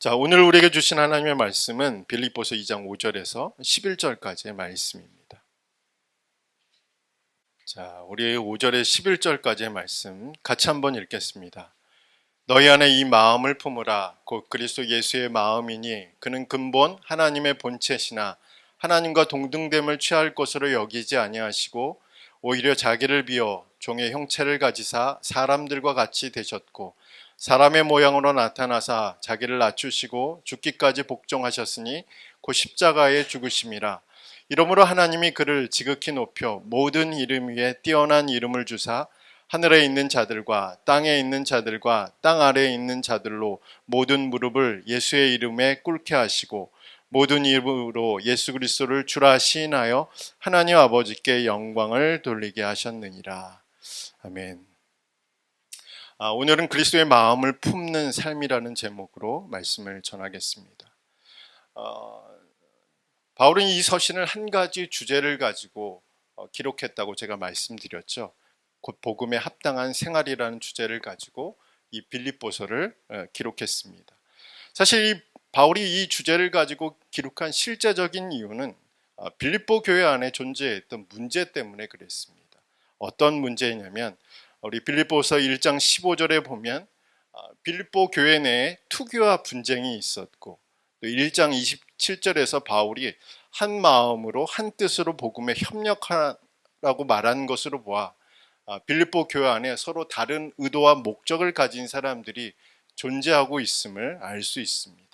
자, 오늘 우리에게 주신 하나님의 말씀은 빌립보서 2장 5절에서 11절까지의 말씀입니다. 자, 우리 5절에 11절까지의 말씀 같이 한번 읽겠습니다. 너희 안에 이 마음을 품으라. 곧 그리스도 예수의 마음이니 그는 근본 하나님의 본체시나 하나님과 동등됨을 취할 것으로 여기지 아니하시고 오히려 자기를 비워 종의 형체를 가지사 사람들과 같이 되셨고 사람의 모양으로 나타나사 자기를 낮추시고 죽기까지 복종하셨으니 곧 십자가에 죽으심이라. 이러므로 하나님이 그를 지극히 높여 모든 이름 위에 뛰어난 이름을 주사 하늘에 있는 자들과 땅에 있는 자들과 땅 아래에 있는 자들로 모든 무릎을 예수의 이름에 꿇게 하시고 모든 이름으로 예수 그리스도를 주라 시인하여 하나님 아버지께 영광을 돌리게 하셨느니라. 아멘. 오늘은 그리스도의 마음을 품는 삶이라는 제목으로 말씀을 전하겠습니다. 바울은 이 서신을 한 가지 주제를 가지고 기록했다고 제가 말씀드렸죠. 곧 복음에 합당한 생활이라는 주제를 가지고 이 빌립보서를 기록했습니다. 사실 바울이 이 주제를 가지고 기록한 실제적인 이유는 빌립보 교회 안에 존재했던 문제 때문에 그랬습니다. 어떤 문제냐면 우리 빌립보서 1장 15절에 보면 빌립보 교회 내에 투기와 분쟁이 있었고 또 1장 27절에서 바울이 한 마음으로 한 뜻으로 복음에 협력하라고 말한 것으로 보아 빌립보 교회 안에 서로 다른 의도와 목적을 가진 사람들이 존재하고 있음을 알 수 있습니다.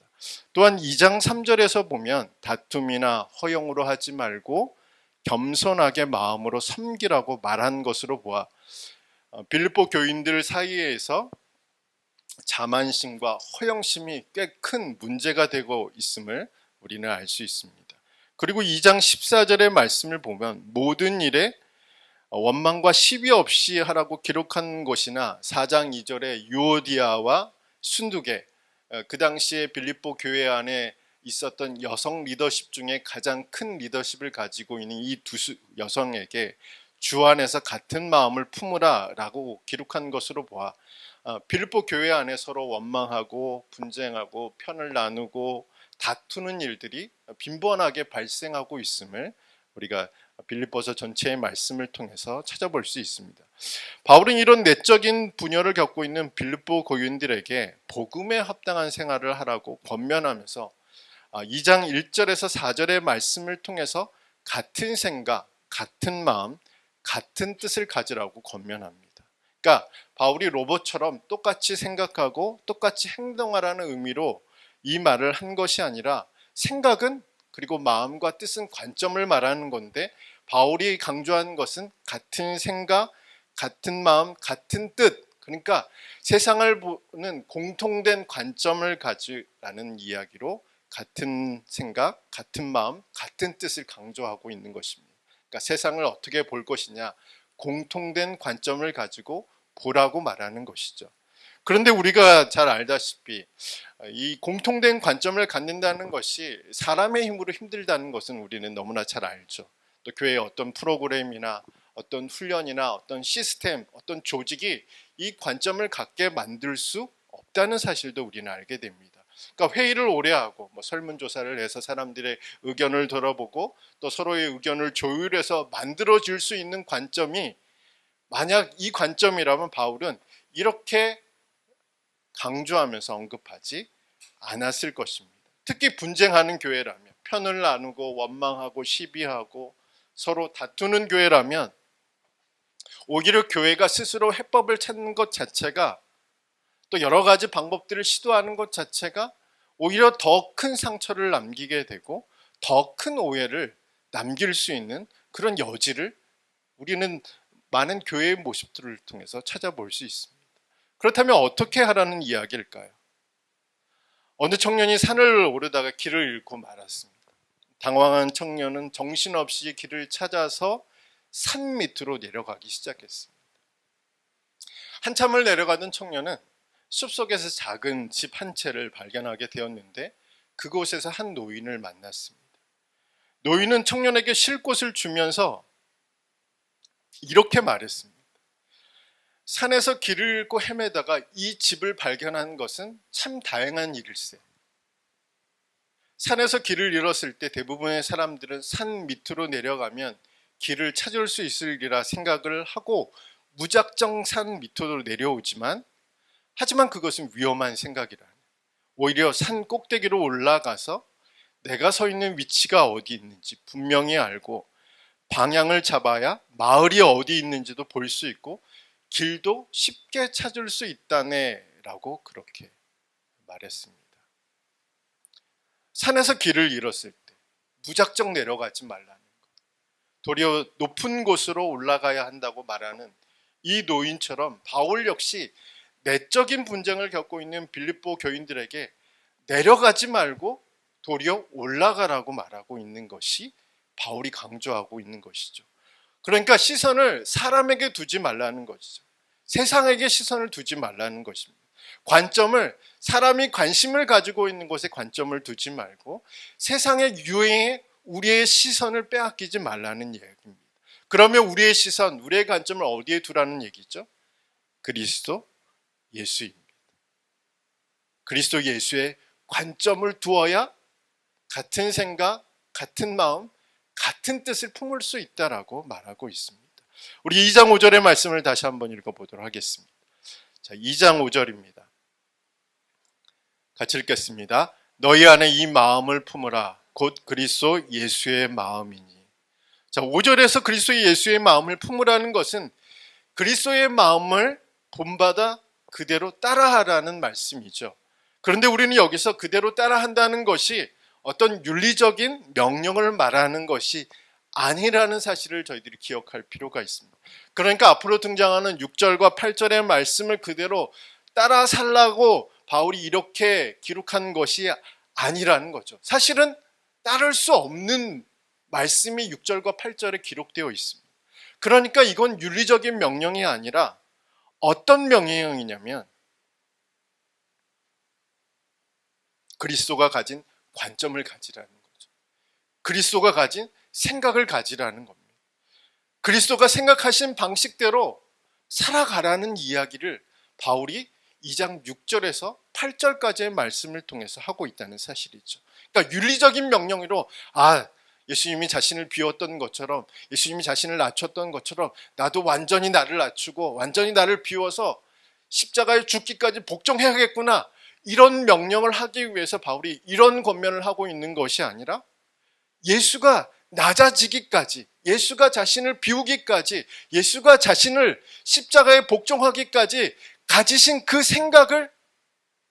또한 2장 3절에서 보면 다툼이나 허용으로 하지 말고 겸손하게 마음으로 섬기라고 말한 것으로 보아 빌립보 교인들 사이에서 자만심과 허영심이 꽤 큰 문제가 되고 있음을 우리는 알 수 있습니다. 그리고 2장 14절의 말씀을 보면 모든 일에 원망과 시비 없이 하라고 기록한 것이나 4장 2절에 유오디아와 순두계, 그 당시에 빌립보 교회 안에 있었던 여성 리더십 중에 가장 큰 리더십을 가지고 있는 이 두 여성에게 주 안에서 같은 마음을 품으라 라고 기록한 것으로 보아 빌립보 교회 안에 서로 원망하고 분쟁하고 편을 나누고 다투는 일들이 빈번하게 발생하고 있음을 우리가 빌립보서 전체의 말씀을 통해서 찾아볼 수 있습니다. 바울은 이런 내적인 분열을 겪고 있는 빌립보 교인들에게 복음에 합당한 생활을 하라고 권면하면서 2장 1절에서 4절의 말씀을 통해서 같은 생각, 같은 마음, 같은 뜻을 가지라고 권면합니다. 그러니까 바울이 로봇처럼 똑같이 생각하고 똑같이 행동하라는 의미로 이 말을 한 것이 아니라 생각은 그리고 마음과 뜻은 관점을 말하는 건데 바울이 강조한 것은 같은 생각, 같은 마음, 같은 뜻, 그러니까 세상을 보는 공통된 관점을 가지라는 이야기로 같은 생각, 같은 마음, 같은 뜻을 강조하고 있는 것입니다. 그러니까 세상을 어떻게 볼 것이냐, 공통된 관점을 가지고 보라고 말하는 것이죠. 그런데 우리가 잘 알다시피 이 공통된 관점을 갖는다는 것이 사람의 힘으로 힘들다는 것은 우리는 너무나 잘 알죠. 또 교회의 어떤 프로그램이나 어떤 훈련이나 어떤 시스템, 어떤 조직이 이 관점을 갖게 만들 수 없다는 사실도 우리는 알게 됩니다. 그러니까 회의를 오래 하고 설문조사를 해서 사람들의 의견을 들어보고 또 서로의 의견을 조율해서 만들어질 수 있는 관점이 만약 이 관점이라면 바울은 이렇게 강조하면서 언급하지 않았을 것입니다. 특히 분쟁하는 교회라면 편을 나누고 원망하고 시비하고 서로 다투는 교회라면 오히려 교회가 스스로 해법을 찾는 것 자체가 또 여러 가지 방법들을 시도하는 것 자체가 오히려 더 큰 상처를 남기게 되고 더 큰 오해를 남길 수 있는 그런 여지를 우리는 많은 교회의 모습들을 통해서 찾아볼 수 있습니다. 그렇다면 어떻게 하라는 이야기일까요? 어느 청년이 산을 오르다가 길을 잃고 말았습니다. 당황한 청년은 정신없이 길을 찾아서 산 밑으로 내려가기 시작했습니다. 한참을 내려가던 청년은 숲속에서 작은 집 한 채를 발견하게 되었는데 그곳에서 한 노인을 만났습니다. 노인은 청년에게 쉴 곳을 주면서 이렇게 말했습니다. 산에서 길을 잃고 헤매다가 이 집을 발견한 것은 참 다행한 일일세. 산에서 길을 잃었을 때 대부분의 사람들은 산 밑으로 내려가면 길을 찾을 수 있으리라 생각을 하고 무작정 산 밑으로 내려오지만, 하지만 그것은 위험한 생각이라. 오히려 산 꼭대기로 올라가서 내가 서 있는 위치가 어디 있는지 분명히 알고 방향을 잡아야 마을이 어디 있는지도 볼 수 있고 길도 쉽게 찾을 수 있다네 라고 그렇게 말했습니다. 산에서 길을 잃었을 때 무작정 내려가지 말라는 것, 도리어 높은 곳으로 올라가야 한다고 말하는 이 노인처럼 바울 역시 내적인 분쟁을 겪고 있는 빌립보 교인들에게 내려가지 말고 도리어 올라가라고 말하고 있는 것이 바울이 강조하고 있는 것이죠. 그러니까 시선을 사람에게 두지 말라는 것이죠. 세상에게 시선을 두지 말라는 것입니다. 관점을, 사람이 관심을 가지고 있는 곳에 관점을 두지 말고 세상의 유행에 우리의 시선을 빼앗기지 말라는 이야기입니다. 그러면 우리의 시선, 우리의 관점을 어디에 두라는 얘기죠? 그리스도 예수입니다. 그리스도 예수의 관점을 두어야 같은 생각, 같은 마음, 같은 뜻을 품을 수 있다라고 말하고 있습니다. 우리 2장 5절의 말씀을 다시 한번 읽어보도록 하겠습니다. 자, 2장 5절입니다. 같이 읽겠습니다. 너희 안에 이 마음을 품으라. 곧 그리스도 예수의 마음이니. 자, 5절에서 그리스도 예수의 마음을 품으라는 것은 그리스도의 마음을 본받아 그대로 따라하라는 말씀이죠. 그런데 우리는 여기서 그대로 따라한다는 것이 어떤 윤리적인 명령을 말하는 것이 아니라는 사실을 저희들이 기억할 필요가 있습니다. 그러니까 앞으로 등장하는 6절과 8절의 말씀을 그대로 따라 살라고 바울이 이렇게 기록한 것이 아니라는 거죠. 사실은 따를 수 없는 말씀이 6절과 8절에 기록되어 있습니다. 그러니까 이건 윤리적인 명령이 아니라 어떤 명령이냐면 그리스도가 가진 관점을 가지라는 거죠. 그리스도가 가진 생각을 가지라는 겁니다. 그리스도가 생각하신 방식대로 살아가라는 이야기를 바울이 2장 6절에서 8절까지의 말씀을 통해서 하고 있다는 사실이죠. 그러니까 윤리적인 명령으로 예수님이 자신을 비웠던 것처럼, 예수님이 자신을 낮췄던 것처럼 나도 완전히 나를 낮추고 완전히 나를 비워서 십자가에 죽기까지 복종해야겠구나, 이런 명령을 하기 위해서 바울이 이런 권면을 하고 있는 것이 아니라 예수가 낮아지기까지, 예수가 자신을 비우기까지, 예수가 자신을 십자가에 복종하기까지 가지신 그 생각을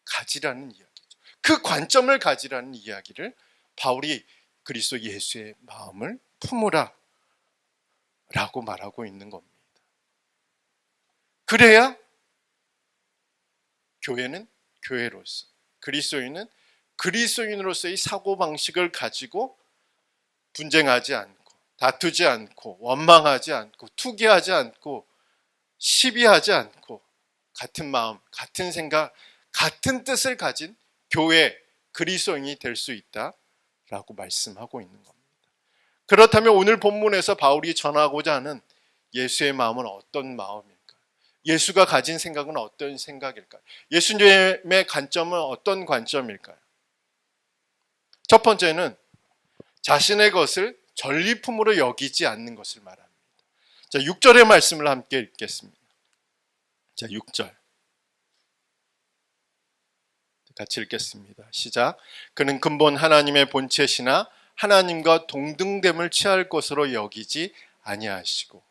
가지라는 이야기죠. 그 관점을 가지라는 이야기를 바울이 그리스도 예수의 마음을 품으라 라고 말하고 있는 겁니다. 그래야 교회는 교회로서, 그리스도인은 그리스도인으로서의 사고방식을 가지고 분쟁하지 않고 다투지 않고 원망하지 않고 투기하지 않고 시비하지 않고 같은 마음, 같은 생각, 같은 뜻을 가진 교회, 그리스도인이 될 수 있다라고 말씀하고 있는 겁니다. 그렇다면 오늘 본문에서 바울이 전하고자 하는 예수의 마음은 어떤 마음일까요? 예수가 가진 생각은 어떤 생각일까요? 예수님의 관점은 어떤 관점일까요? 첫 번째는 자신의 것을 전리품으로 여기지 않는 것을 말합니다. 자, 6절의 말씀을 함께 읽겠습니다. 자, 6절 같이 읽겠습니다. 시작. 그는 근본 하나님의 본체시나 하나님과 동등됨을 취할 것으로 여기지 아니하시고.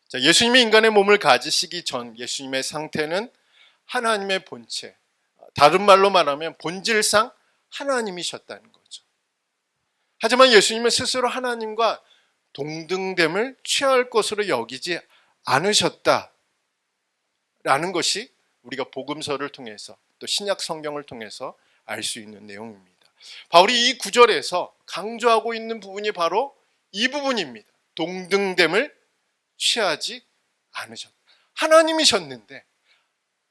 자, 예수님이 인간의 몸을 가지시기 전 예수님의 상태는 하나님의 본체, 다른 말로 말하면 본질상 하나님이셨다는 거죠. 하지만 예수님은 스스로 하나님과 동등됨을 취할 것으로 여기지 않으셨다라는 것이 우리가 복음서를 통해서 또 신약 성경을 통해서 알 수 있는 내용입니다. 바울이 이 구절에서 강조하고 있는 부분이 바로 이 부분입니다. 동등됨을 취하지 않으셨다. 하나님이셨는데,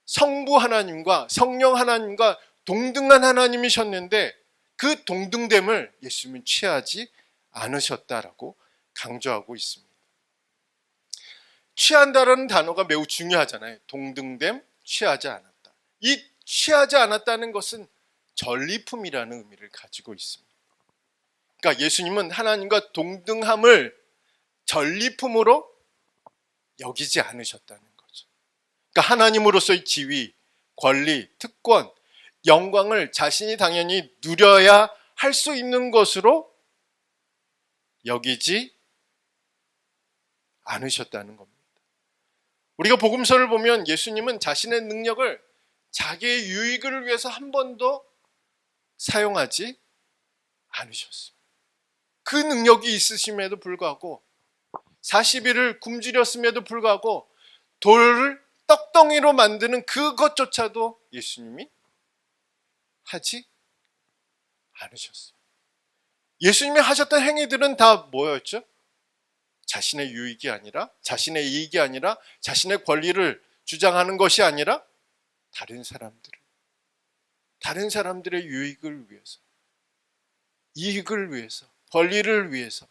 성부 하나님과 성령 하나님과 동등한 하나님이셨는데 그 동등됨을 예수님은 취하지 않으셨다라고 강조하고 있습니다. 취한다라는 단어가 매우 중요하잖아요. 동등됨, 취하지 않았다. 이 취하지 않았다는 것은 전리품이라는 의미를 가지고 있습니다. 그러니까 예수님은 하나님과 동등함을 전리품으로 여기지 않으셨다는 거죠. 그러니까 하나님으로서의 지위, 권리, 특권, 영광을 자신이 당연히 누려야 할 수 있는 것으로 여기지 않으셨다는 겁니다. 우리가 복음서를 보면 예수님은 자신의 능력을 자기의 유익을 위해서 한 번도 사용하지 않으셨습니다. 그 능력이 있으심에도 불구하고 40일을 굶주렸음에도 불구하고 돌을 떡덩이로 만드는 그것조차도 예수님이 하지 않으셨어요. 예수님이 하셨던 행위들은 다 뭐였죠? 자신의 유익이 아니라, 자신의 이익이 아니라, 자신의 권리를 주장하는 것이 아니라 다른 사람들의 유익을 위해서, 이익을 위해서, 권리를 위해서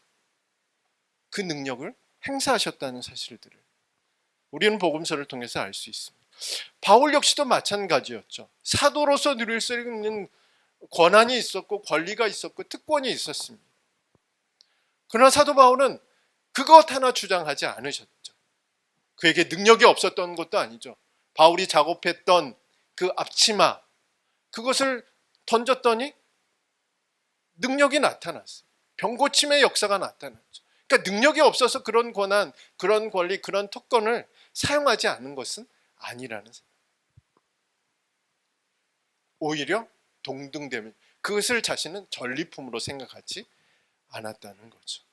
그 능력을 행사하셨다는 사실들을 우리는 복음서를 통해서 알 수 있습니다. 바울 역시도 마찬가지였죠. 사도로서 누릴 수 있는 권한이 있었고 권리가 있었고 특권이 있었습니다. 그러나 사도 바울은 그것 하나 주장하지 않으셨죠. 그에게 능력이 없었던 것도 아니죠. 바울이 작업했던 그 앞치마, 그것을 던졌더니 능력이 나타났어요. 병고침의 역사가 나타났죠. 그러니까 능력이 없어서 그런 권한, 그런 권리, 그런 특권을 사용하지 않은 것은 아니라는 생각. 오히려 동등됨을, 그것을 자신은 전리품으로 생각하지 않았다는 거죠.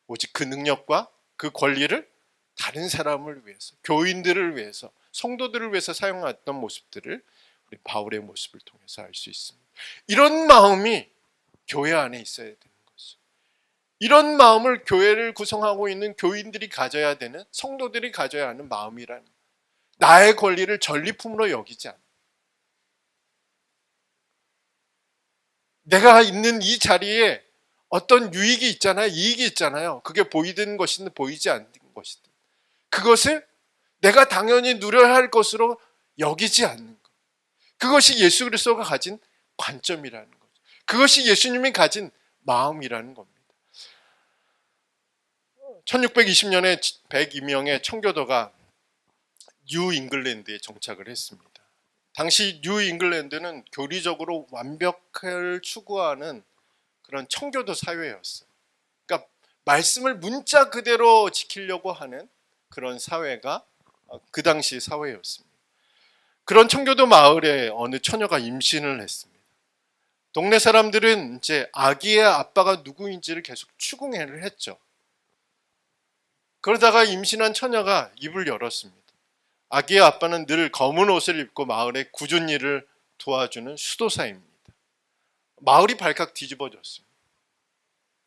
오직 그 능력과 그 권리를 다른 사람을 위해서, 교인들을 위해서, 성도들을 위해서 사용했던 모습들을 우리 바울의 모습을 통해서 알 수 있습니다. 이런 마음이 교회 안에 있어야 되는 거죠. 이런 마음을 교회를 구성하고 있는 교인들이 가져야 되는, 성도들이 가져야 하는 마음이라는, 나의 권리를 전리품으로 여기지 않아. 내가 있는 이 자리에 어떤 유익이 있잖아요. 이익이 있잖아요. 그게 보이든 것이든 보이지 않는 것이든 그것을 내가 당연히 누려야 할 것으로 여기지 않는 것. 그것이 예수 그리스도가 가진 관점이라는 거죠. 그것이 예수님이 가진 마음이라는 겁니다. 1620년에 102명의 청교도가 뉴 잉글랜드에 정착을 했습니다. 당시 뉴 잉글랜드는 교리적으로 완벽을 추구하는 그런 청교도 사회였어요. 그러니까 말씀을 문자 그대로 지키려고 하는 그런 사회가 그 당시 사회였습니다. 그런 청교도 마을에 어느 처녀가 임신을 했습니다. 동네 사람들은 이제 아기의 아빠가 누구인지를 계속 추궁을 했죠. 그러다가 임신한 처녀가 입을 열었습니다. 아기의 아빠는 늘 검은 옷을 입고 마을의 굳은 일을 도와주는 수도사입니다. 마을이 발칵 뒤집어졌습니다.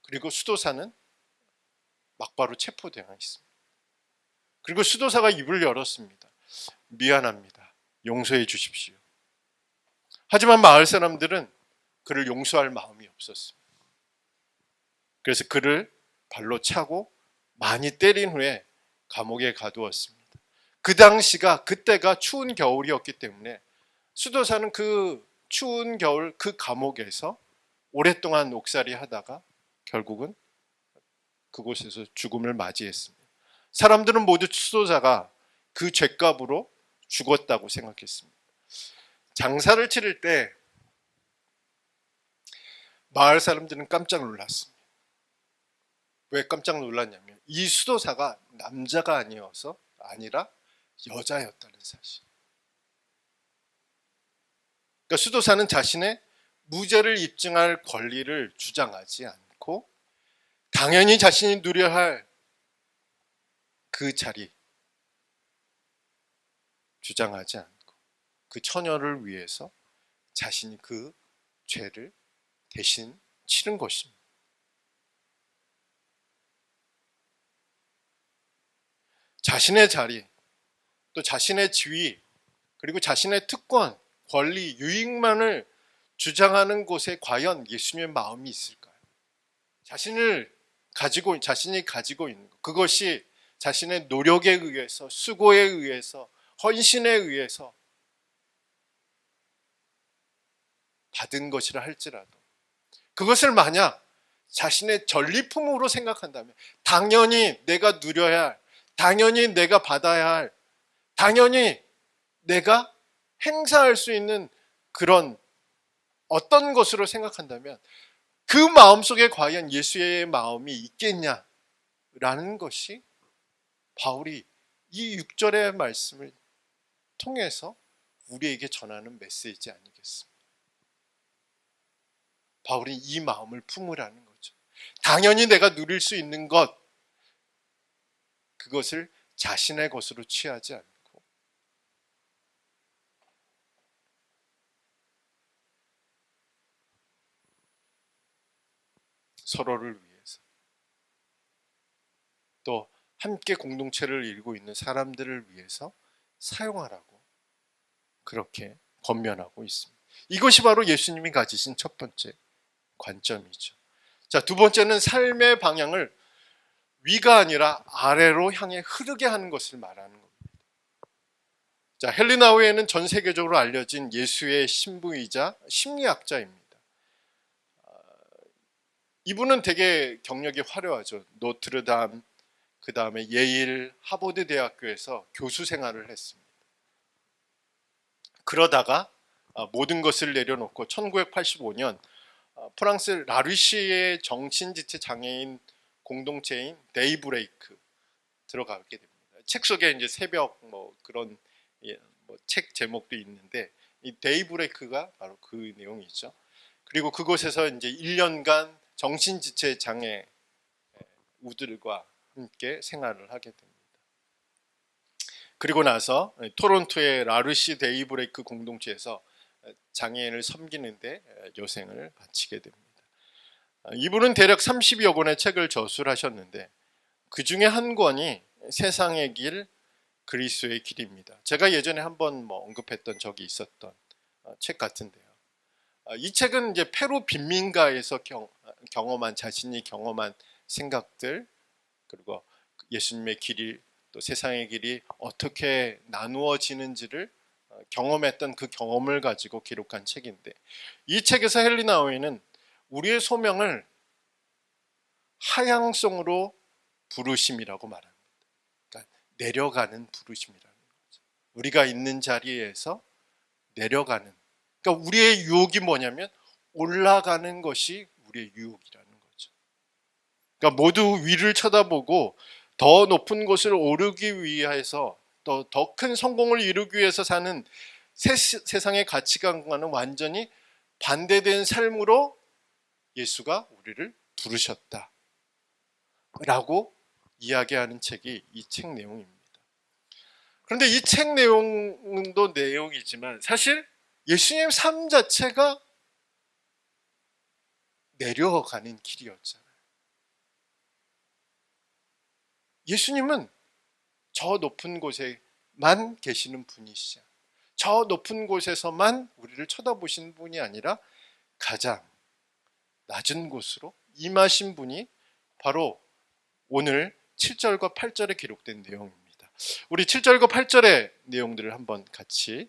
그리고 수도사는 막바로 체포당했습니다. 그리고 수도사가 입을 열었습니다. 미안합니다. 용서해 주십시오. 하지만 마을 사람들은 그를 용서할 마음이 없었습니다. 그래서 그를 발로 차고 많이 때린 후에 감옥에 가두었습니다. 그때가 추운 겨울이었기 때문에 수도사는 그 추운 겨울 그 감옥에서 오랫동안 옥살이 하다가 결국은 그곳에서 죽음을 맞이했습니다. 사람들은 모두 수도사가 그 죄값으로 죽었다고 생각했습니다. 장사를 치를 때 마을 사람들은 깜짝 놀랐습니다. 왜 깜짝 놀랐냐면 이 수도사가 남자가 아니라 여자였다는 사실. 그러니까 수도사는 자신의 무죄를 입증할 권리를 주장하지 않고 당연히 자신이 누려야 할 그 자리 주장하지 않고 그 처녀를 위해서 자신이 그 죄를 대신 치른 것입니다. 자신의 자리, 또 자신의 지위, 그리고 자신의 특권, 권리, 유익만을 주장하는 곳에 과연 예수님의 마음이 있을까요? 자신이 가지고 있는 것, 그것이 자신의 노력에 의해서, 수고에 의해서, 헌신에 의해서 받은 것이라 할지라도 그것을 만약 자신의 전리품으로 생각한다면, 당연히 내가 누려야 할, 당연히 내가 받아야 할, 당연히 내가 행사할 수 있는 그런 어떤 것으로 생각한다면 그 마음속에 과연 예수의 마음이 있겠냐라는 것이 바울이 이 6절의 말씀을 통해서 우리에게 전하는 메시지 아니겠습니까? 바울이 이 마음을 품으라는 거죠. 당연히 내가 누릴 수 있는 것, 그것을 자신의 것으로 취하지 않고 서로를 위해서, 또 함께 공동체를 이루고 있는 사람들을 위해서 사용하라고 그렇게 권면하고 있습니다. 이것이 바로 예수님이 가지신 첫 번째 관점이죠. 자, 두 번째는 삶의 방향을 위가 아니라 아래로 향해 흐르게 하는 것을 말하는 겁니다. 자, 헨리 나우에는 전 세계적으로 알려진 예수의 신부이자 심리학자입니다. 이분은 되게 경력이 화려하죠. 노트르담, 그 다음에 예일, 하버드 대학교에서 교수 생활을 했습니다. 그러다가 모든 것을 내려놓고 1985년 프랑스 라르시의 정신지체 장애인 공동체인 데이브레이크 들어가게 됩니다. 책 속에 이제 새벽 그런 책 제목도 있는데 이 데이브레이크가 바로 그 내용이죠. 그리고 그곳에서 이제 1년간 정신지체 장애 우들과 함께 생활을 하게 됩니다. 그리고 나서 토론토의 라르시 데이브레이크 공동체에서 장애인을 섬기는데 여생을 바치게 됩니다. 이분은 대략 30여 권의 책을 저술하셨는데 그 중에 한 권이 세상의 길, 그리스도의 길입니다. 제가 예전에 한번 언급했던 적이 있었던 책 같은데요. 이 책은 이제 페루 빈민가에서 경험한, 자신이 경험한 생각들, 그리고 예수님의 길이, 또 세상의 길이 어떻게 나누어지는지를 경험했던 그 경험을 가지고 기록한 책인데, 이 책에서 헨리 나우에는 우리의 소명을 하향성으로 부르심이라고 말합니다. 그러니까 내려가는 부르심이라는 거죠. 우리가 있는 자리에서 내려가는, 그러니까 우리의 유혹이 뭐냐면 올라가는 것이 우리의 유혹이라는 거죠. 그러니까 모두 위를 쳐다보고 더 높은 곳을 오르기 위해서, 또 더 큰 성공을 이루기 위해서 사는 세상의 가치관과는 완전히 반대된 삶으로 예수가 우리를 부르셨다 라고 이야기하는 책이 이 책 내용입니다. 그런데 이 책 내용도 내용이지만 사실 예수님 삶 자체가 내려가는 길이었잖아요. 예수님은 저 높은 곳에만 계시는 분이시죠. 저 높은 곳에서만 우리를 쳐다보시는 분이 아니라 가장 낮은 곳으로 임하신 분이 바로 오늘 7절과 8절에 기록된 내용입니다. 우리 7절과 8절의 내용들을 한번 같이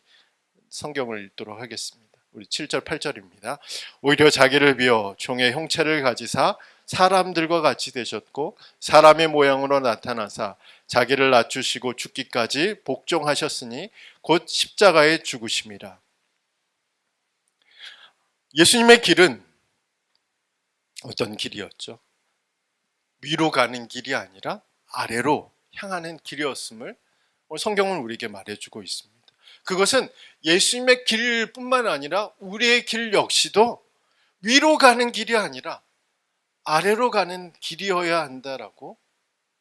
성경을 읽도록 하겠습니다. 우리 7절 8절입니다. 오히려 자기를 비워 종의 형체를 가지사 사람들과 같이 되셨고 사람의 모양으로 나타나사 자기를 낮추시고 죽기까지 복종하셨으니 곧 십자가에 죽으심이라. 예수님의 길은 어떤 길이었죠? 위로 가는 길이 아니라 아래로 향하는 길이었음을 성경은 우리에게 말해주고 있습니다. 그것은 예수님의 길뿐만 아니라 우리의 길 역시도 위로 가는 길이 아니라 아래로 가는 길이어야 한다라고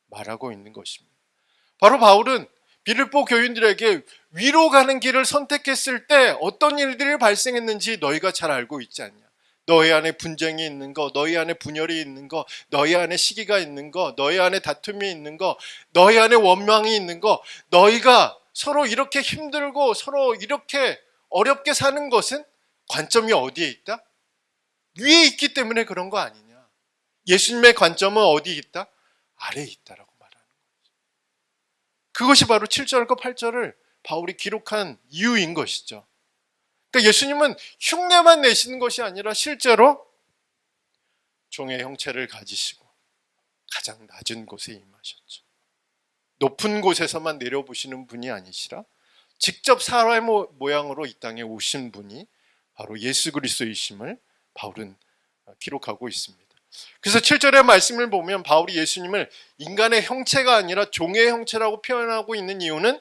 말하고 있는 것입니다. 바로 바울은 빌립보 교인들에게 위로 가는 길을 선택했을 때 어떤 일들이 발생했는지 너희가 잘 알고 있지 않냐. 너희 안에 분쟁이 있는 거, 너희 안에 분열이 있는 거, 너희 안에 시기가 있는 거, 너희 안에 다툼이 있는 거, 너희 안에 원망이 있는 거, 너희가 서로 이렇게 힘들고 서로 이렇게 어렵게 사는 것은 관점이 어디에 있다? 위에 있기 때문에 그런 거 아니냐. 예수님의 관점은 어디에 있다? 아래에 있다라고 말하는 거죠. 그것이 바로 7절과 8절을 바울이 기록한 이유인 것이죠. 그러니까 예수님은 흉내만 내시는 것이 아니라 실제로 종의 형체를 가지시고 가장 낮은 곳에 임하셨죠. 높은 곳에서만 내려보시는 분이 아니시라 직접 사람의 모양으로 이 땅에 오신 분이 바로 예수 그리스도이심을 바울은 기록하고 있습니다. 그래서 7절의 말씀을 보면 바울이 예수님을 인간의 형체가 아니라 종의 형체라고 표현하고 있는 이유는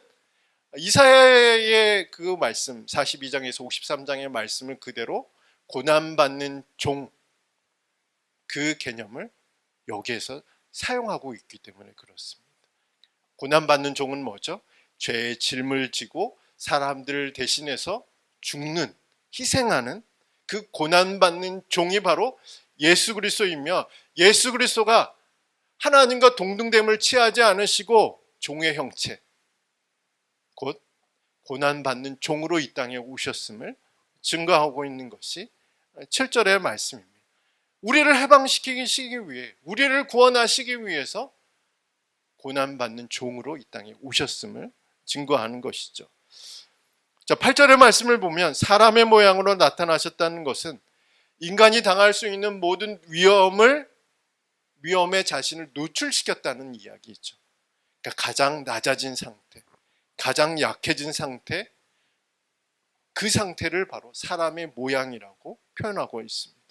이사야의 그 말씀 42장에서 53장의 말씀을 그대로 고난받는 종, 그 개념을 여기에서 사용하고 있기 때문에 그렇습니다. 고난받는 종은 뭐죠? 죄의 짐을 지고 사람들을 대신해서 죽는, 희생하는 그 고난받는 종이 바로 예수 그리스도이며, 예수 그리스도가 하나님과 동등됨을 취하지 않으시고 종의 형체, 곧 고난받는 종으로 이 땅에 오셨음을 증거하고 있는 것이 7절의 말씀입니다. 우리를 해방시키기 위해, 우리를 구원하시기 위해서 고난받는 종으로 이 땅에 오셨음을 증거하는 것이죠. 자, 8절의 말씀을 보면 사람의 모양으로 나타나셨다는 것은 인간이 당할 수 있는 모든 위험에 자신을 노출시켰다는 이야기죠. 그러니까 가장 낮아진 상태, 가장 약해진 상태, 그 상태를 바로 사람의 모양이라고 표현하고 있습니다.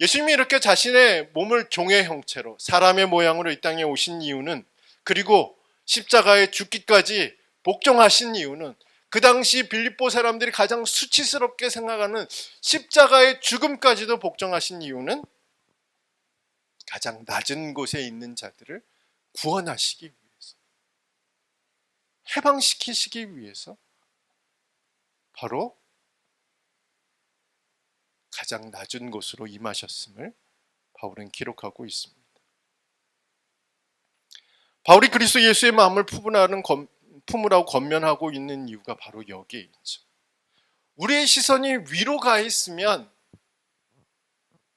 예수님이 이렇게 자신의 몸을 종의 형체로 사람의 모양으로 이 땅에 오신 이유는, 그리고 십자가에 죽기까지 복종하신 이유는, 그 당시 빌립보 사람들이 가장 수치스럽게 생각하는 십자가의 죽음까지도 복종하신 이유는 가장 낮은 곳에 있는 자들을 구원하시기 위해서, 해방시키시기 위해서 바로 가장 낮은 곳으로 임하셨음을 바울은 기록하고 있습니다. 바울이 그리스도 예수의 마음을 품으라고 권면하고 있는 이유가 바로 여기에 있죠. 우리의 시선이 위로 가 있으면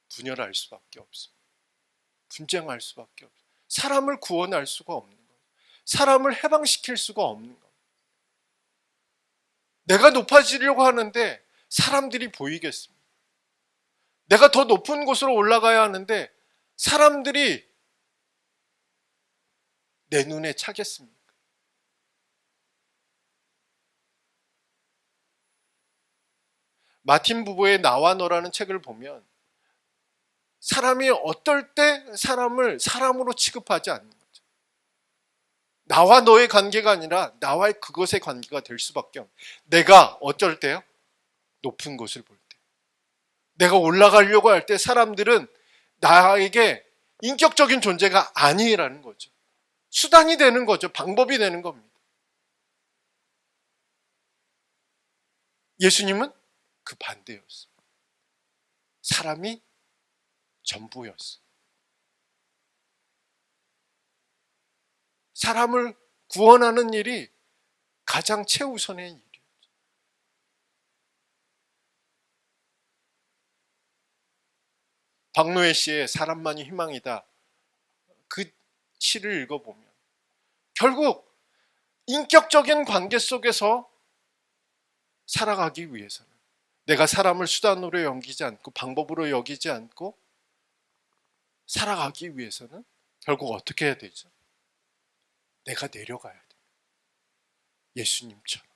분열할 수밖에 없습니다. 분쟁할 수밖에 없습니다. 사람을 구원할 수가 없는 거예요. 사람을 해방시킬 수가 없는 거예요. 내가 높아지려고 하는데 사람들이 보이겠습니다. 내가 더 높은 곳으로 올라가야 하는데 사람들이 내 눈에 차겠습니까? 마틴 부부의 나와 너라는 책을 보면 사람이 어떨 때 사람을 사람으로 취급하지 않는 거죠. 나와 너의 관계가 아니라 나와의 그것의 관계가 될 수밖에 없는. 내가 어쩔 때요? 높은 곳을 볼 때. 내가 올라가려고 할 때 사람들은 나에게 인격적인 존재가 아니라는 거죠. 수단이 되는 거죠. 방법이 되는 겁니다. 예수님은 그 반대였어요. 사람이 전부였어요. 사람을 구원하는 일이 가장 최우선의 일이었죠. 박노해 씨의 사람만이 희망이다, 그 시를 읽어보면 결국 인격적인 관계 속에서 살아가기 위해서는 내가 사람을 수단으로 여기지 않고 방법으로 여기지 않고 살아가기 위해서는 결국 어떻게 해야 되죠? 내가 내려가야 돼. 예수님처럼.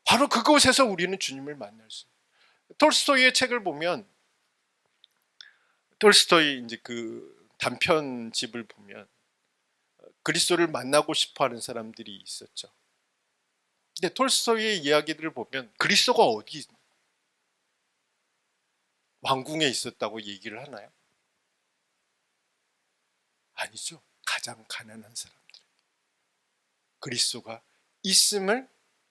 바로 그곳에서 우리는 주님을 만날 수 있어요. 톨스토이의 책을 보면, 톨스토이 이제 그 단편집을 보면 그리스도를 만나고 싶어 하는 사람들이 있었죠. 근데 톨스토이의 이야기들을 보면 그리스도가 어디 왕궁에 있었다고 얘기를 하나요? 아니죠. 가장 가난한 사람들. 그리스도가 있음을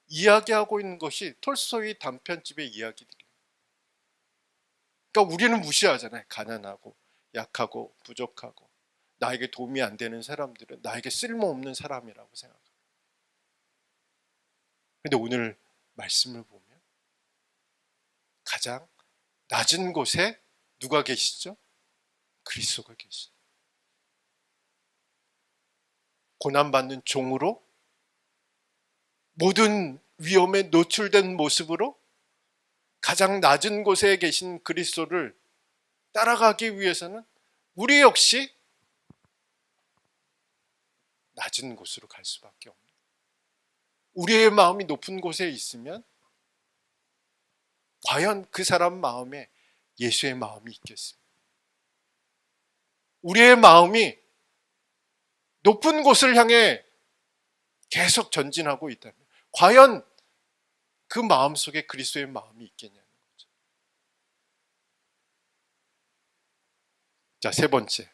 이야기하고 있는 것이 톨스토이 단편집의 이야기들이에요. 그러니까 우리는 무시하잖아요. 가난하고 약하고 부족하고 나에게 도움이 안 되는 사람들은 나에게 쓸모없는 사람이라고 생각합니다. 그런데 오늘 말씀을 보면 가장 낮은 곳에 누가 계시죠? 그리스도가 계시죠. 고난받는 종으로, 모든 위험에 노출된 모습으로 가장 낮은 곳에 계신 그리스도를 따라가기 위해서는 우리 역시 낮은 곳으로 갈 수밖에 없는, 우리의 마음이 높은 곳에 있으면 과연 그 사람 마음에 예수의 마음이 있겠습니까? 우리의 마음이 높은 곳을 향해 계속 전진하고 있다면 과연 그 마음 속에 그리스도의 마음이 있겠냐는 거죠. 자, 세 번째.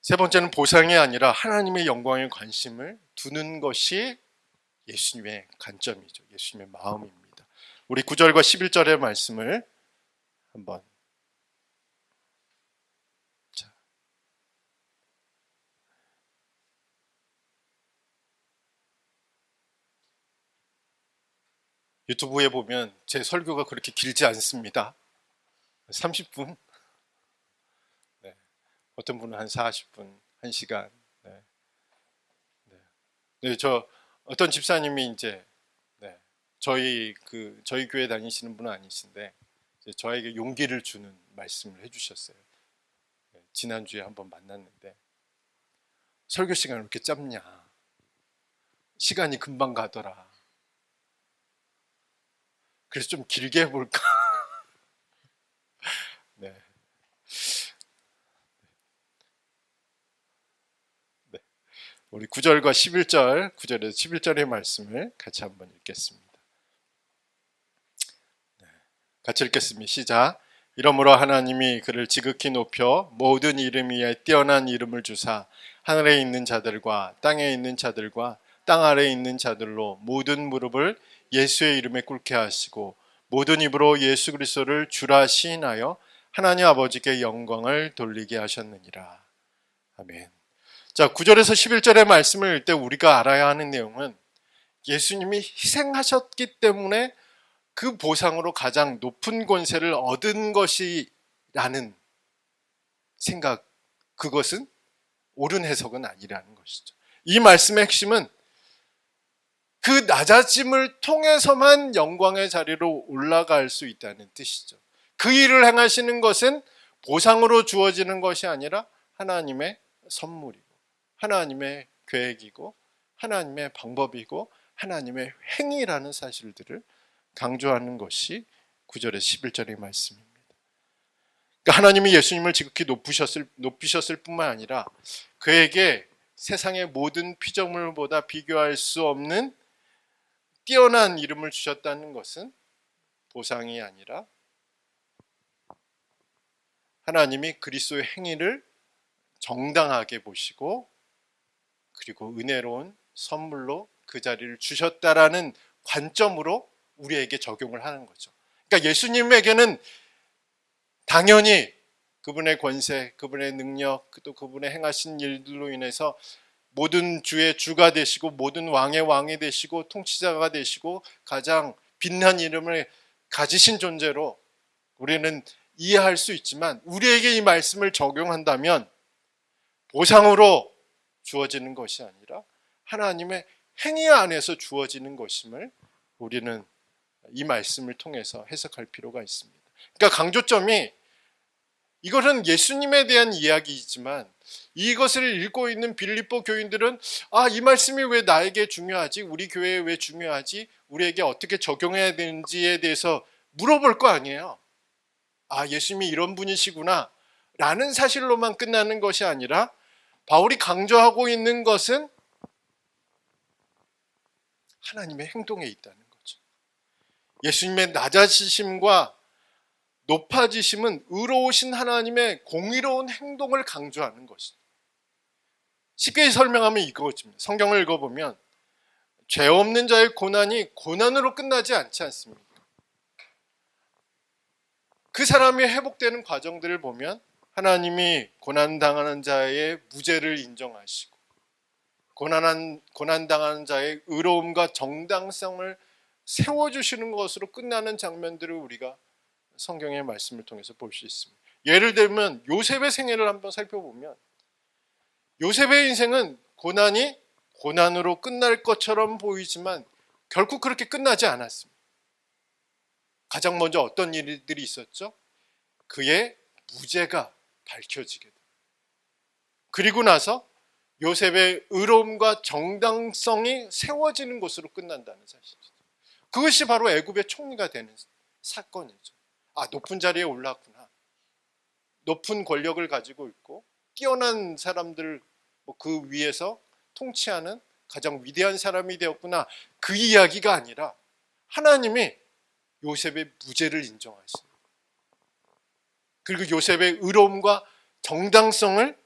세 번째는 보상이 아니라 하나님의 영광에 관심을 두는 것이 예수님의 관점이죠. 예수님의 마음입니다. 우리 9절과 11절의 말씀을 한번, 자, 유튜브에 보면 제 설교가 그렇게 길지 않습니다. 30분, 네. 어떤 분은 한 40분, 1시간. 네. 네. 네, 저 어떤 집사님이 이제, 네, 저희 교회 다니시는 분은 아니신데 이제 저에게 용기를 주는 말씀을 해주셨어요. 네, 지난주에 한번 만났는데, 설교 시간을 이렇게 짧냐, 시간이 금방 가더라, 그래서 좀 길게 해볼까. 네. 네. 우리 9절과 11절, 9절에서 11절의 말씀을 같이 한번 읽겠습니다. 네. 같이 읽겠습니다. 시작. 이러므로 하나님이 그를 지극히 높여 모든 이름 위에 뛰어난 이름을 주사 하늘에 있는 자들과 땅에 있는 자들과 땅 아래에 있는 자들로 모든 무릎을 예수의 이름에 꿇게 하시고 모든 입으로 예수 그리스도를 주라 시인하여 하나님 아버지께 영광을 돌리게 하셨느니라. 아멘. 자, 9절에서 11절의 말씀을 읽을 때 우리가 알아야 하는 내용은 예수님이 희생하셨기 때문에 그 보상으로 가장 높은 권세를 얻은 것이라는 생각, 그것은 옳은 해석은 아니라는 것이죠. 이 말씀의 핵심은 그 낮아짐을 통해서만 영광의 자리로 올라갈 수 있다는 뜻이죠. 그 일을 행하시는 것은 보상으로 주어지는 것이 아니라 하나님의 선물이고 하나님의 계획이고 하나님의 방법이고 하나님의 행위라는 사실들을 강조하는 것이 9절에서 11절의 말씀입니다. 그러니까 하나님이 예수님을 지극히 높이셨을 뿐만 아니라 그에게 세상의 모든 피조물보다 비교할 수 없는 뛰어난 이름을 주셨다는 것은 보상이 아니라 하나님이 그리스도의 행위를 정당하게 보시고 그리고 은혜로운 선물로 그 자리를 주셨다라는 관점으로 우리에게 적용을 하는 거죠. 그러니까 예수님에게는 당연히 그분의 권세, 그분의 능력, 또 그분의 행하신 일들로 인해서 모든 주의 주가 되시고 모든 왕의 왕이 되시고 통치자가 되시고 가장 빛난 이름을 가지신 존재로 우리는 이해할 수 있지만 우리에게 이 말씀을 적용한다면 보상으로 주어지는 것이 아니라 하나님의 행위 안에서 주어지는 것임을 우리는 이 말씀을 통해서 해석할 필요가 있습니다. 그러니까 강조점이 이것은 예수님에 대한 이야기이지만 이것을 읽고 있는 빌립보 교인들은 이 말씀이 왜 나에게 중요하지? 우리 교회에 왜 중요하지? 우리에게 어떻게 적용해야 되는지에 대해서 물어볼 거 아니에요. 예수님이 이런 분이시구나 라는 사실로만 끝나는 것이 아니라 바울이 강조하고 있는 것은 하나님의 행동에 있다는 거죠. 예수님의 낮아지심과 높아지심은 의로우신 하나님의 공의로운 행동을 강조하는 것이죠. 쉽게 설명하면 이거입니다. 성경을 읽어보면 죄 없는 자의 고난이 고난으로 끝나지 않지 않습니까? 그 사람이 회복되는 과정들을 보면 하나님이 고난당하는 자의 무죄를 인정하시고 고난당하는 자의 의로움과 정당성을 세워주시는 것으로 끝나는 장면들을 우리가 성경의 말씀을 통해서 볼 수 있습니다. 예를 들면 요셉의 생애를 한번 살펴보면 요셉의 인생은 고난이 고난으로 끝날 것처럼 보이지만 결국 그렇게 끝나지 않았습니다. 가장 먼저 어떤 일들이 있었죠? 그의 무죄가 밝혀지게 됩니다. 그리고 나서 요셉의 의로움과 정당성이 세워지는 것으로 끝난다는 사실이죠. 그것이 바로 애굽의 총리가 되는 사건이죠. 아, 높은 자리에 올랐구나. 높은 권력을 가지고 있고 뛰어난 사람들 그 위에서 통치하는 가장 위대한 사람이 되었구나. 그 이야기가 아니라 하나님이 요셉의 무죄를 인정하십니다. 그리고 요셉의 의로움과 정당성을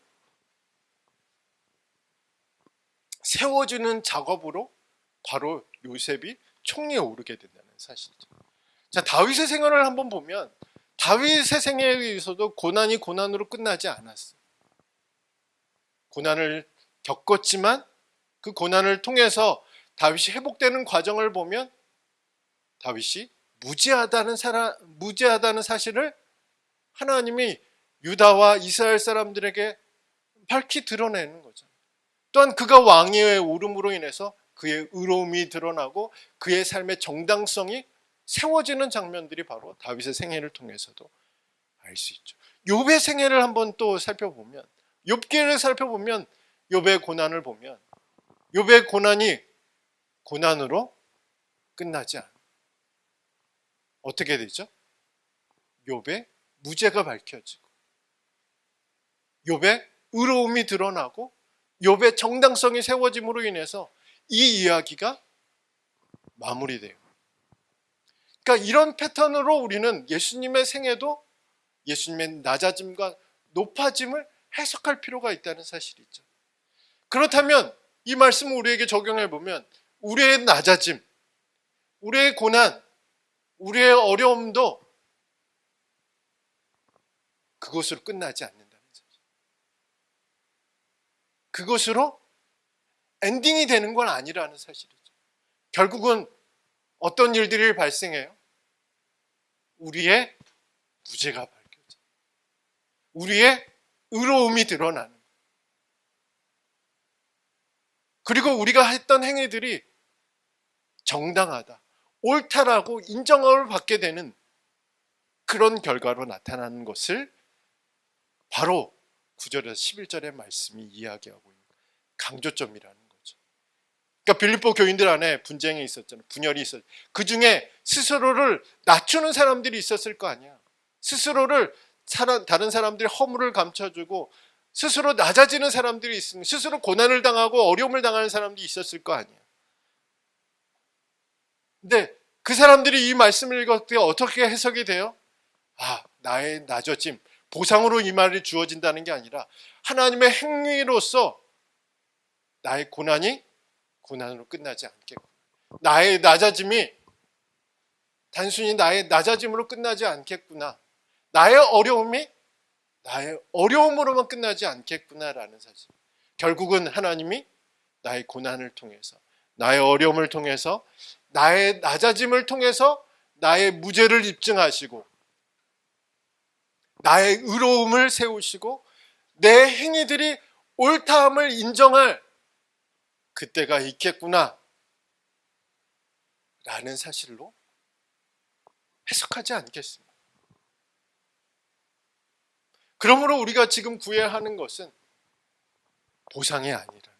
세워주는 작업으로 바로 요셉이 총리에 오르게 된다는 사실이죠. 자, 다윗의 생활을 한번 보면 다윗의 생애에 의해서도 고난이 고난으로 끝나지 않았어요. 고난을 겪었지만 그 고난을 통해서 다윗이 회복되는 과정을 보면 다윗이 무죄하다는 사실을 하나님이 유다와 이스라엘 사람들에게 밝히 드러내는 거죠. 또한 그가 왕위에 오름으로 인해서 그의 의로움이 드러나고 그의 삶의 정당성이 세워지는 장면들이 바로 다윗의 생애를 통해서도 알 수 있죠. 욥의 생애를 한번 또 살펴보면, 욥기를 살펴보면, 욥의 고난을 보면 욥의 고난이 고난으로 끝나지 않아요. 어떻게 되죠? 욥의 무죄가 밝혀지고 욥의 의로움이 드러나고 욥의 정당성이 세워짐으로 인해서 이 이야기가 마무리돼요. 그러니까 이런 패턴으로 우리는 예수님의 생애도 예수님의 낮아짐과 높아짐을 해석할 필요가 있다는 사실이죠. 그렇다면 이 말씀을 우리에게 적용해 보면 우리의 낮아짐, 우리의 고난, 우리의 어려움도 그것으로 끝나지 않는다는 사실. 그것으로 엔딩이 되는 건 아니라는 사실이죠. 결국은 어떤 일들이 발생해요? 우리의 무죄가 밝혀져. 우리의 의로움이 드러나는. 그리고 우리가 했던 행위들이 정당하다, 옳다라고 인정을 받게 되는 그런 결과로 나타나는 것을 바로 9절에서 11절의 말씀이 이야기하고 있는 강조점이라는 거죠. 그러니까 빌립보 교인들 안에 분쟁이 있었잖아요. 분열이 있었죠. 그 중에 스스로를 낮추는 사람들이 있었을 거 아니야. 스스로를 다른 사람들의 허물을 감춰주고 스스로 낮아지는 사람들이 있으면 스스로 고난을 당하고 어려움을 당하는 사람들이 있었을 거 아니야. 근데 그 사람들이 이 말씀을 읽을 때 어떻게 해석이 돼요? 아, 나의 낮아짐, 보상으로 이 말이 주어진다는 게 아니라 하나님의 행위로서 나의 고난이 고난으로 끝나지 않겠구나. 나의 낮아짐이 단순히 나의 낮아짐으로 끝나지 않겠구나. 나의 어려움이 나의 어려움으로만 끝나지 않겠구나라는 사실. 결국은 하나님이 나의 고난을 통해서, 나의 어려움을 통해서, 나의 낮아짐을 통해서 나의 무죄를 입증하시고 나의 의로움을 세우시고 내 행위들이 옳다함을 인정할 그때가 있겠구나 라는 사실로 해석하지 않겠습니다. 그러므로 우리가 지금 구해야 하는 것은 보상이 아니라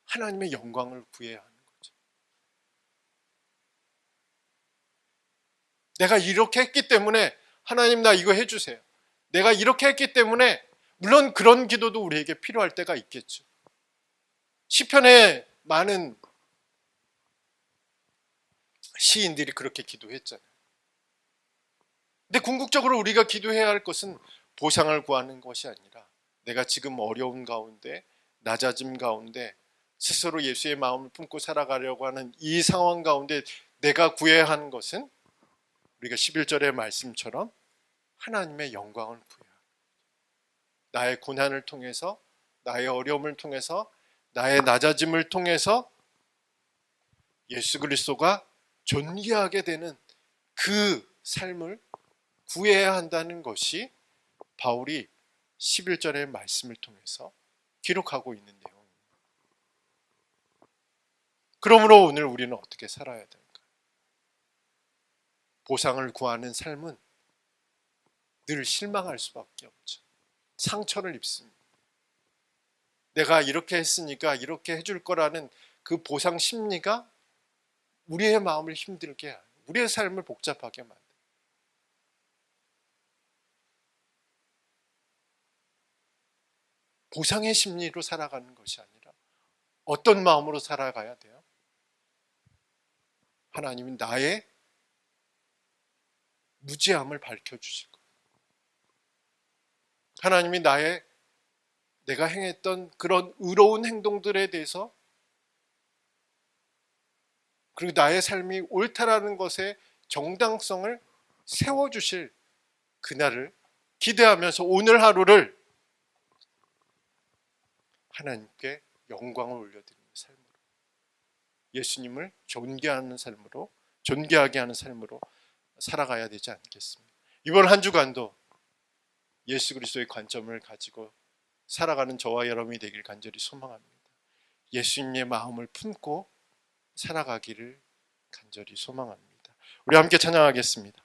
하나님의 영광을 구해야 하는 거죠. 내가 이렇게 했기 때문에 하나님 나 이거 해주세요. 내가 이렇게 했기 때문에 물론 그런 기도도 우리에게 필요할 때가 있겠죠. 시편에 많은 시인들이 그렇게 기도했잖아요. 근데 궁극적으로 우리가 기도해야 할 것은 보상을 구하는 것이 아니라 내가 지금 어려운 가운데 낮아짐 가운데 스스로 예수의 마음을 품고 살아가려고 하는 이 상황 가운데 내가 구해야 하는 것은 우리가 11절의 말씀처럼 하나님의 영광을 구해야 합니다. 나의 고난을 통해서 나의 어려움을 통해서 나의 낮아짐을 통해서 예수 그리스도가 존귀하게 되는 그 삶을 구해야 한다는 것이 바울이 11절의 말씀을 통해서 기록하고 있는 내용입니다. 그러므로 오늘 우리는 어떻게 살아야 될까? 보상을 구하는 삶은 늘 실망할 수밖에 없죠. 상처를 입습니다. 내가 이렇게 했으니까 이렇게 해줄 거라는 그 보상 심리가 우리의 마음을 힘들게 하고 우리의 삶을 복잡하게 만듭니다. 보상의 심리로 살아가는 것이 아니라 어떤 마음으로 살아가야 돼요? 하나님이 나의 무지함을 밝혀주실 거예요. 하나님이 내가 행했던 그런 의로운 행동들에 대해서 그리고 나의 삶이 옳다라는 것의 정당성을 세워주실 그날을 기대하면서 오늘 하루를 하나님께 영광을 올려드리는 삶으로, 예수님을 존귀하게 하는 삶으로 살아가야 되지 않겠습니까? 이번 한 주간도 예수 그리스도의 관점을 가지고 살아가는 저와 여러분이 되길 간절히 소망합니다. 예수님의 마음을 품고 살아가기를 간절히 소망합니다. 우리 함께 찬양하겠습니다.